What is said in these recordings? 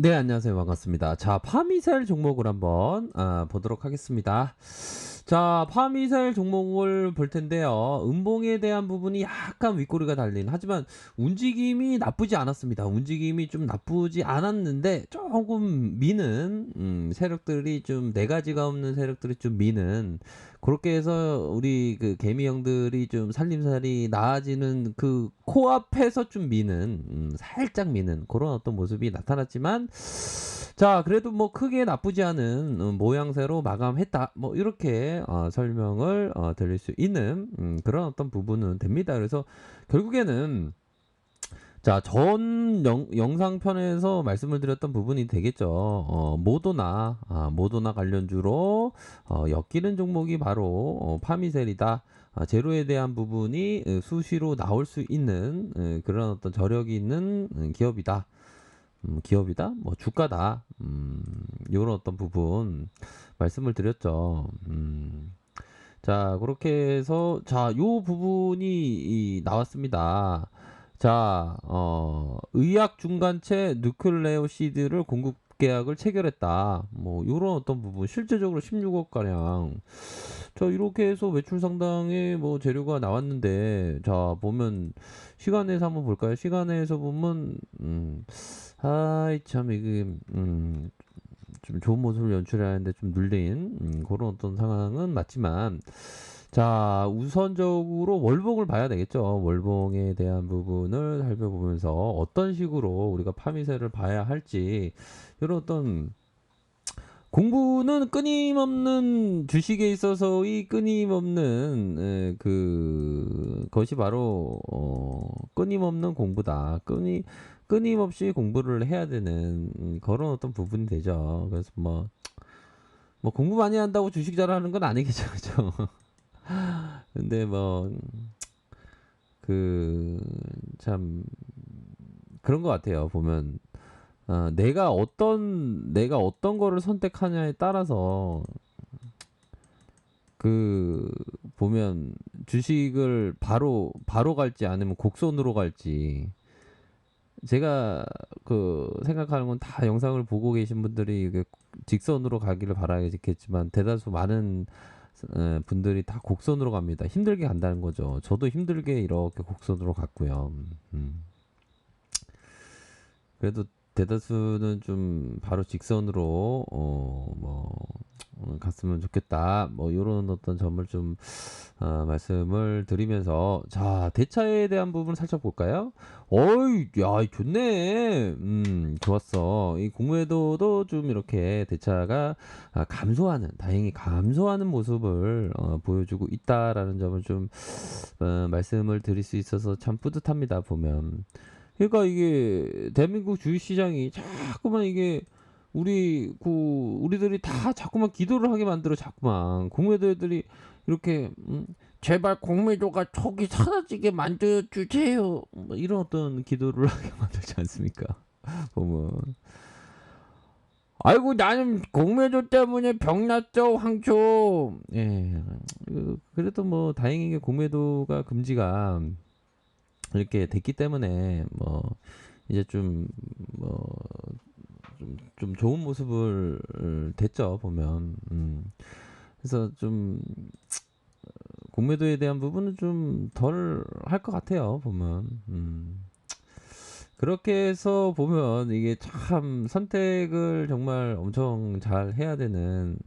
네, 안녕하세요. 반갑습니다. 자, 파미사일 종목을 한번 보도록 하겠습니다. 자, 파미사일 종목을 볼 텐데요. 음봉에 대한 부분이 약간 윗꼬리가 달린, 하지만 움직임이 나쁘지 않았습니다. 움직임이 좀 나쁘지 않았는데 조금 미는 세력들이 좀 네 가지가 없는 세력들이 좀 미는, 그렇게 해서 우리 그 개미 형들이 좀 살림살이 나아지는 그 코앞에서 좀 미는, 살짝 미는 그런 어떤 모습이 나타났지만, 자 그래도 뭐 크게 나쁘지 않은 모양새로 마감했다, 뭐 이렇게 설명을 드릴 수 있는 그런 어떤 부분은 됩니다. 그래서 결국에는, 자, 전 영상편에서 말씀을 드렸던 부분이 되겠죠. 모도나 관련주로 엮이는 종목이 바로 파미셀이다. 제로에 대한 부분이 수시로 나올 수 있는 그런 어떤 저력이 있는 기업이다. 기업이다? 뭐 주가다. 요런 어떤 부분 말씀을 드렸죠. 자, 그렇게 해서, 자, 요 부분이 나왔습니다. 자, 의약 중간체 누클레오시드를 공급 계약을 체결했다. 뭐, 요런 어떤 부분, 실제적으로 16억 가량. 자, 이렇게 해서 매출 상당의 뭐 재료가 나왔는데, 자, 보면, 시간에서 한번 볼까요? 시간에서 보면, 아이, 참, 이게, 좀 좋은 모습을 연출하는데 좀 눌린 그런 어떤 상황은 맞지만, 자 우선적으로 월봉을 봐야 되겠죠. 월봉에 대한 부분을 살펴보면서 어떤 식으로 우리가 파미세를 봐야 할지, 이런 어떤 공부는 끊임없는 주식에 있어서의 끊임없는 것이 바로 끊임없는 공부다. 끊임없이 공부를 해야 되는 그런 어떤 부분이 되죠. 그래서 뭐 공부 많이 한다고 주식 잘하는 건 아니겠죠, 그죠? 근데 뭐 그 참 그런 것 같아요. 보면 내가 어떤 거를 선택하냐에 따라서, 그 보면 주식을 바로 갈지 아니면 곡선으로 갈지, 제가 그 생각하는 건, 다 영상을 보고 계신 분들이 이게 직선으로 가기를 바라겠지만 대다수 많은 분들이 다 곡선으로 갑니다. 힘들게 간다는 거죠. 저도 힘들게 이렇게 곡선으로 갔고요. 그래도 대다수는 좀 바로 직선으로 갔으면 좋겠다. 뭐 이런 어떤 점을 좀 말씀을 드리면서, 자 대차에 대한 부분 살짝 볼까요? 어이, 야 좋네. 좋았어. 이 공매도도 좀 이렇게 대차가 다행히 감소하는 모습을 보여주고 있다라는 점을 좀 말씀을 드릴 수 있어서 참 뿌듯합니다. 보면, 그러니까 이게 대한민국 주식시장이 자꾸만 이게, 우리들이 다 자꾸만 기도를 하게 만들어. 자꾸만 공매도들이 이렇게 제발 공매도가 촉이 사라지게 만들어 주세요, 뭐 이런 어떤 기도를 하게 만들지 않습니까? 보면, 아이고 나는 공매도 때문에 병났어 황초. 예, 그래도 뭐 다행히 공매도가 금지가 이렇게 됐기 때문에, 뭐 이제 좀 좋은 모습을 됐죠, 보면. 그래서 좀 공매도에 대한 부분은 좀 덜 할 것 같아요, 보면. 그렇게 해서 보면 이게 참 선택을 정말 엄청 잘 해야 되는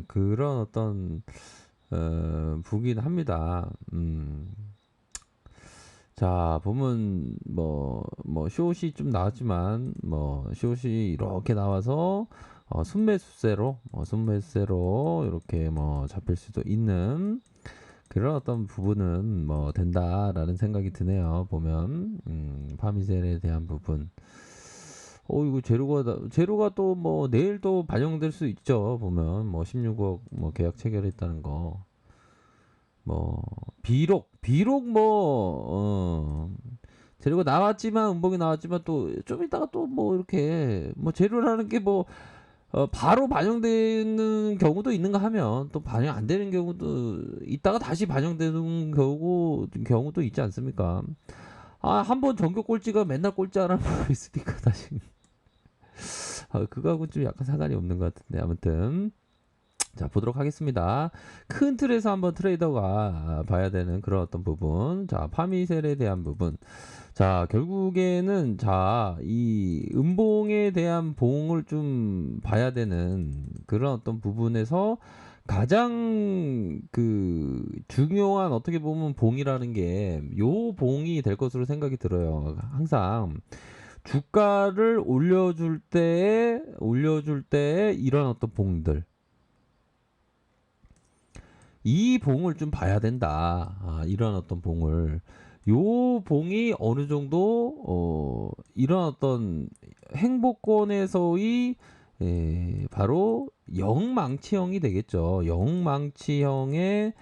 그런 어떤 부긴 합니다. 자, 보면 숏이 좀 나왔지만, 숏이 이렇게 나와서 순매수세로 이렇게 잡힐 수도 있는 그런 어떤 부분은 된다라는 생각이 드네요. 보면 파미셀에 대한 부분. 이거 재료가 또 내일 또 반영될 수 있죠. 보면 16억 계약 체결했다는 거. 비록 재료가 나왔지만, 음봉이 나왔지만, 또 좀 이따가 또 이렇게 재료라는 게 바로 반영되는 경우도 있는가 하면, 또 반영 안 되는 경우도 있다가 다시 반영되는 경우도 있지 않습니까? 한번 전교 꼴찌가 맨날 꼴찌 하라는 거 있으니까 다시 그거하고 좀 약간 상관이 없는 것 같은데 아무튼 자 보도록 하겠습니다. 큰 틀에서 한번 트레이더가 봐야 되는 그런 어떤 부분, 자 파미셀에 대한 부분, 자 결국에는 자 이 음봉에 대한 봉을 좀 봐야 되는 그런 어떤 부분에서 가장 그 중요한 어떻게 보면 봉이라는 게 요 봉이 될 것으로 생각이 들어요. 항상 주가를 올려줄 때에 이런 어떤 봉들, 이 봉을 좀 봐야 된다. 이런 어떤 봉을. 요 봉이 어느 정도 이런 어떤 행보권에서의 바로 영망치형이 되겠죠. 영망치형의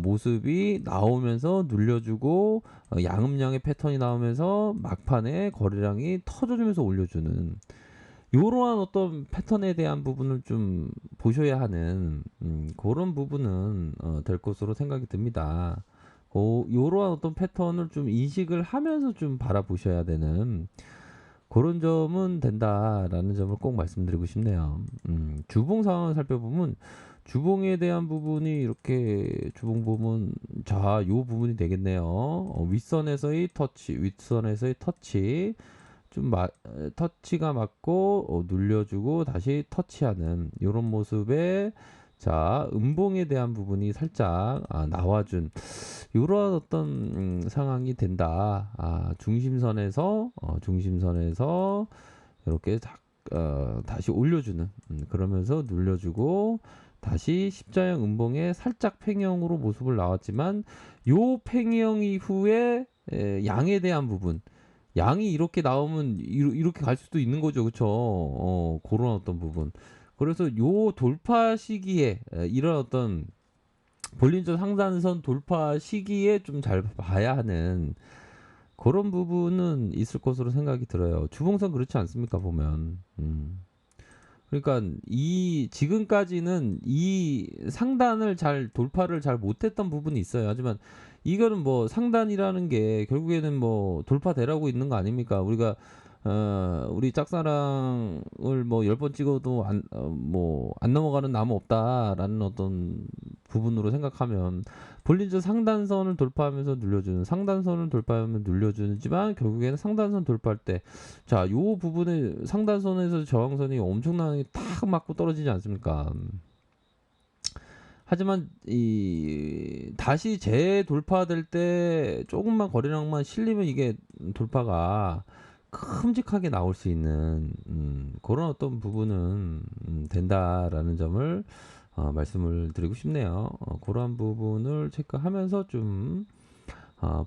모습이 나오면서 눌려주고 양음량의 패턴이 나오면서 막판에 거래량이 터져주면서 올려주는 요러한 어떤 패턴에 대한 부분을 좀 보셔야 하는 그런 부분은 될 것으로 생각이 듭니다. 요러한 어떤 패턴을 좀 인식을 하면서 좀 바라보셔야 되는 그런 점은 된다라는 점을 꼭 말씀드리고 싶네요. 주봉 상황을 살펴보면 주봉에 대한 부분이 이렇게 주봉 보면 자, 요 부분이 되겠네요. 윗선에서의 터치, 윗선에서의 터치, 좀 터치가 맞고 눌려주고 다시 터치하는 이런 모습에 자 음봉에 대한 부분이 살짝 나와준 이런 어떤 상황이 된다. 중심선에서 이렇게 다시 올려주는 그러면서 눌려주고 다시 십자형 음봉에 살짝 팽형으로 모습을 나왔지만 요 팽형 이후에 양에 대한 부분, 양이 이렇게 나오면 이렇게 갈 수도 있는 거죠. 그쵸? 그런 어떤 부분. 그래서 요 돌파 시기에 이런 어떤 볼린저 상단선 돌파 시기에 좀 잘 봐야 하는 그런 부분은 있을 것으로 생각이 들어요. 주봉선 그렇지 않습니까? 보면. 그러니까 이 지금까지는 이 상단을 잘 돌파를 잘 못했던 부분이 있어요. 하지만 이거는 뭐 상단이라는 게 결국에는 뭐 돌파되라고 있는 거 아닙니까? 우리가 우리 짝사랑을 뭐 10번 찍어도 뭐 안 넘어가는 나무 없다라는 어떤 부분으로 생각하면 볼린저 상단선을 돌파하면서 눌려주는, 상단선을 돌파하면 눌려주지만 결국에는 상단선 돌파할 때 자, 요 부분에 상단선에서 저항선이 엄청나게 탁 맞고 떨어지지 않습니까? 하지만 이 다시 재돌파될 때 조금만 거래량만 실리면 이게 돌파가 큼직하게 나올 수 있는 그런 어떤 부분은 된다라는 점을 말씀을 드리고 싶네요. 그러한 부분을 체크하면서 좀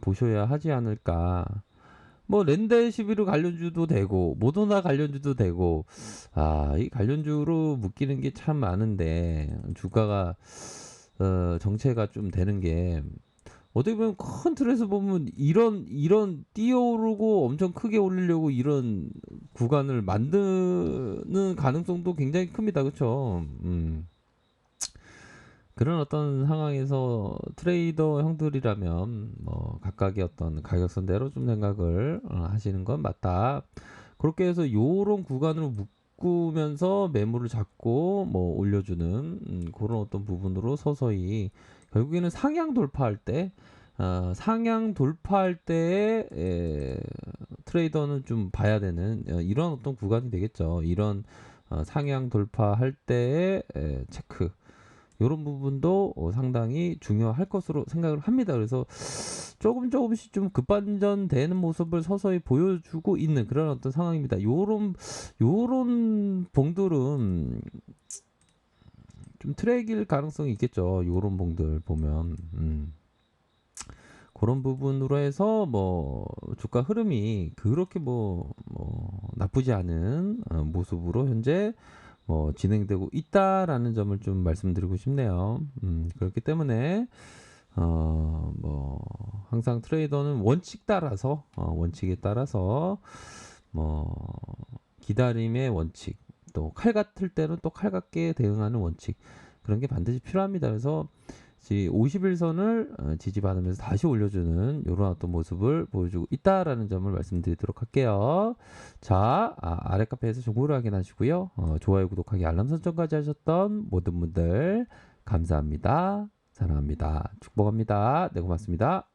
보셔야 하지 않을까. 뭐 렌데시비르 관련주도 되고 모더나 관련주도 되고 이 관련주로 묶이는 게 참 많은데 주가가 정체가 좀 되는 게 어떻게 보면 큰 틀에서 보면 이런 뛰어오르고 엄청 크게 올리려고 이런 구간을 만드는 가능성도 굉장히 큽니다. 그렇죠? 그런 어떤 상황에서 트레이더 형들이라면 뭐 각각의 어떤 가격선대로 좀 생각을 하시는 건 맞다. 그렇게 해서 요런 구간으로 묶으면서 매물을 잡고 뭐 올려주는 그런 어떤 부분으로 서서히 결국에는 상향 돌파할 때에 트레이더는 좀 봐야 되는 이런 어떤 구간이 되겠죠. 이런 상향 돌파할 때의 체크, 이런 부분도 상당히 중요할 것으로 생각을 합니다. 그래서 조금씩 좀 급반전되는 모습을 서서히 보여주고 있는 그런 어떤 상황입니다. 요런 봉들은 좀 트랙일 가능성이 있겠죠. 요런 봉들 보면 그런 부분으로 해서 뭐 주가 흐름이 그렇게 뭐 나쁘지 않은 모습으로 현재 뭐 진행되고 있다라는 점을 좀 말씀드리고 싶네요. 그렇기 때문에 뭐 항상 트레이더는 원칙에 따라서 뭐 기다림의 원칙, 또 칼 같을 때는 또 칼 같게 대응하는 원칙, 그런 게 반드시 필요합니다. 그래서 50일선을 지지받으면서 다시 올려주는 이런 어떤 모습을 보여주고 있다라는 점을 말씀드리도록 할게요. 자, 아래 카페에서 정보를 확인하시고요. 좋아요, 구독하기, 알람 설정까지 하셨던 모든 분들 감사합니다. 사랑합니다. 축복합니다. 네, 고맙습니다.